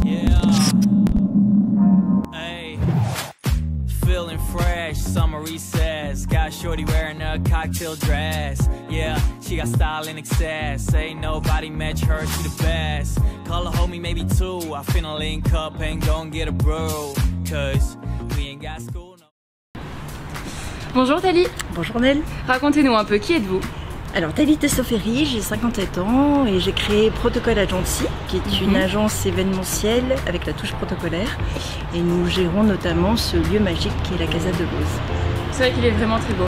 Yeah. Hey. Feeling fresh, summer recess. Got shorty wearing a cocktail dress. Yeah, she got style in excess. Ain't nobody match her, she the best. Call her homie, maybe two. I finna link up and go and get a brew. Cause we ain't got school. Bonjour Thalie. Bonjour Nel. Racontez-nous un peu, qui êtes-vous? Alors Thalie Tessoferi, j'ai 57 ans et j'ai créé Protocol Agency, qui est une agence événementielle avec la touche protocolaire. Et nous gérons notamment ce lieu magique qui est la Casa de Lose. C'est vrai qu'il est vraiment très beau.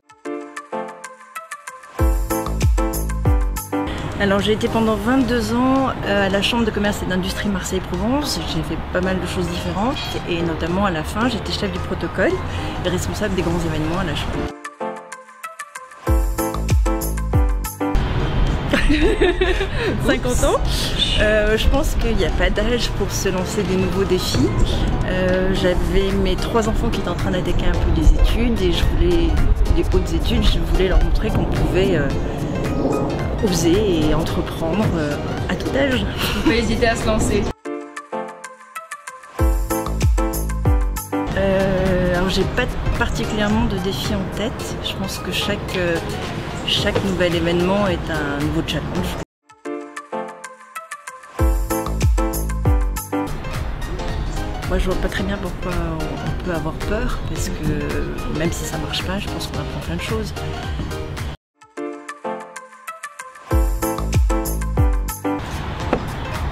Alors j'ai été pendant 22 ans à la Chambre de commerce et d'industrie Marseille-Provence. J'ai fait pas mal de choses différentes et notamment à la fin j'étais chef du protocole et responsable des grands événements à la Chambre. 50 ans. Je pense qu'il n'y a pas d'âge pour se lancer des nouveaux défis. J'avais mes 3 enfants qui étaient en train d'attaquer un peu des études et je voulais des hautes études. Je voulais leur montrer qu'on pouvait oser et entreprendre à tout âge. Faut pas hésiter à se lancer. Alors j'ai pas particulièrement de défi en tête. Je pense que chaque nouvel événement est un nouveau challenge. Moi je vois pas très bien pourquoi on peut avoir peur, parce que même si ça marche pas, je pense qu'on apprend plein de choses.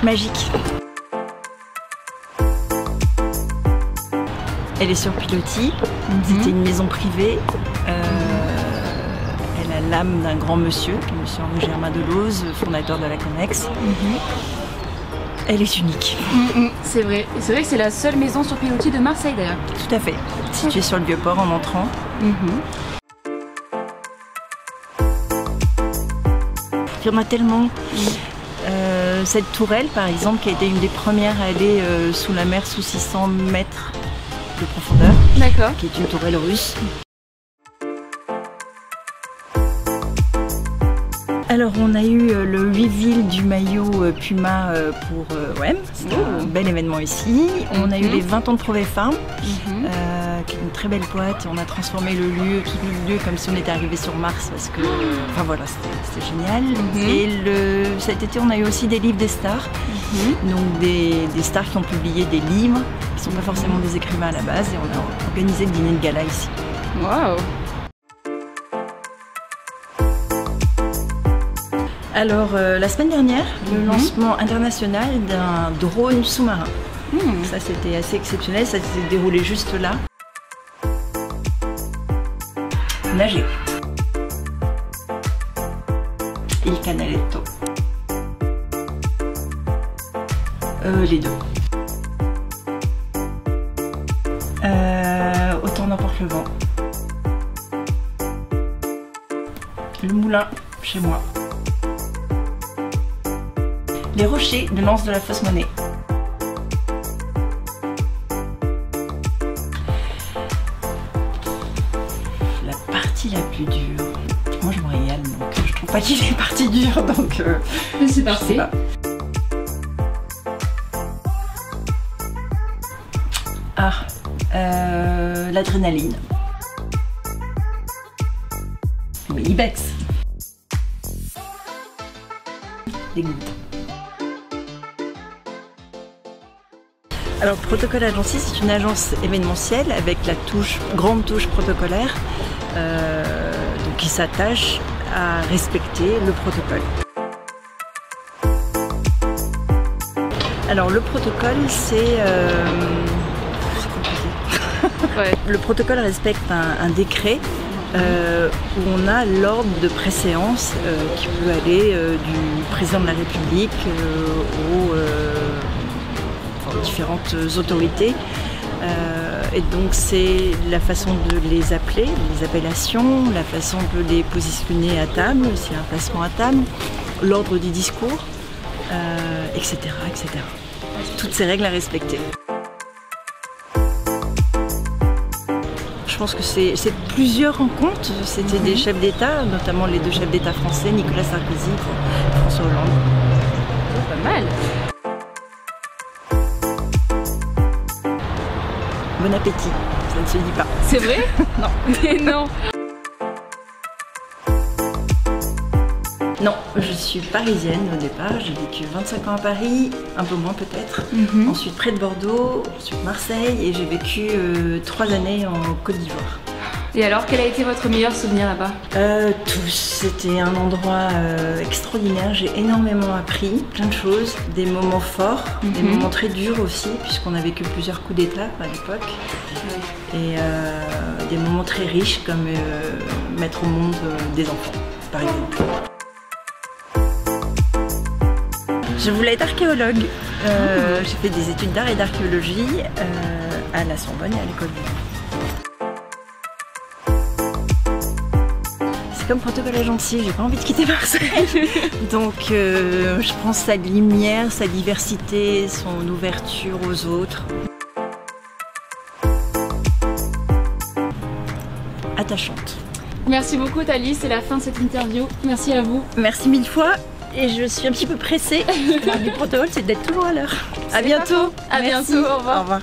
Magique. Elle est sur pilotis. C'était une maison privée. Elle a l'âme d'un grand monsieur, monsieur Henri Germain Delauze, fondateur de la Connex. Elle est unique. C'est vrai. Et c'est vrai que c'est la seule maison sur pilotis de Marseille d'ailleurs. Tout à fait. Située sur le Vieux-Port en entrant. Il y en a tellement. Cette tourelle, par exemple, qui a été une des premières à aller sous la mer sous 600 mètres de profondeur. D'accord. Qui est une tourelle russe. Alors on a eu le 8 villes du maillot Puma pour OM, c'était un bel événement ici. On a eu les 20 ans de Prové Farm, qui est une très belle boîte. On a transformé le lieu, tout le lieu comme si on était arrivé sur Mars parce que, enfin voilà, c'était génial. Et cet été on a eu aussi des livres des stars, donc des stars qui ont publié des livres, qui ne sont pas forcément des écrivains à la base, et on a organisé le dîner de gala ici. Waouh! Alors, la semaine dernière, le lancement international d'un drone sous-marin. Ça, c'était assez exceptionnel, ça s'est déroulé juste là. Nager. Il canaletto. Les deux. Autant n'importe le vent. Le moulin, chez moi. Les rochers de l'anse de la Fausse Monnaie. La partie la plus dure. Moi je me régale, donc je trouve pas qu'il y ait partie dure, donc c'est parfait. L'adrénaline. Oui, Ibex. Les gouttes. Alors Protocol Agency, c'est une agence événementielle avec la grande touche protocolaire, donc qui s'attache à respecter le protocole. Alors le protocole, c'est compliqué. Ouais. Le protocole respecte un décret où on a l'ordre de préséance qui peut aller du président de la République aux différentes autorités. Et donc c'est la façon de les appeler, les appellations, la façon de les positionner à table, s'il y a un placement à table, l'ordre des discours, etc., etc. Toutes ces règles à respecter. Je pense que c'est plusieurs rencontres. C'était des chefs d'État, notamment les 2 chefs d'État français, Nicolas Sarkozy et François Hollande. Pas mal. Bon appétit, ça ne se dit pas. C'est vrai? Non. Mais non. Non, je suis parisienne au départ, j'ai vécu 25 ans à Paris, un peu moins peut-être. Ensuite près de Bordeaux, ensuite Marseille et j'ai vécu 3 années en Côte d'Ivoire. Et alors, quel a été votre meilleur souvenir là-bas? Tous, c'était un endroit extraordinaire, j'ai énormément appris, plein de choses, des moments forts, des moments très durs aussi, puisqu'on a vécu plusieurs coups d'état à l'époque. Et des moments très riches comme mettre au monde des enfants, par exemple. Je voulais être archéologue. J'ai fait des études d'art et d'archéologie à la Sorbonne et à l'école du Louvre. C'est comme Porto Gentille, j'ai pas envie de quitter Marseille. Donc je prends sa lumière, sa diversité, son ouverture aux autres. Attachante. Merci beaucoup Thalie, c'est la fin de cette interview. Merci à vous. Merci 1000 fois. Et je suis un petit peu pressée. Le protocole, c'est d'être toujours à l'heure. À bientôt. À bientôt, au revoir. Au revoir.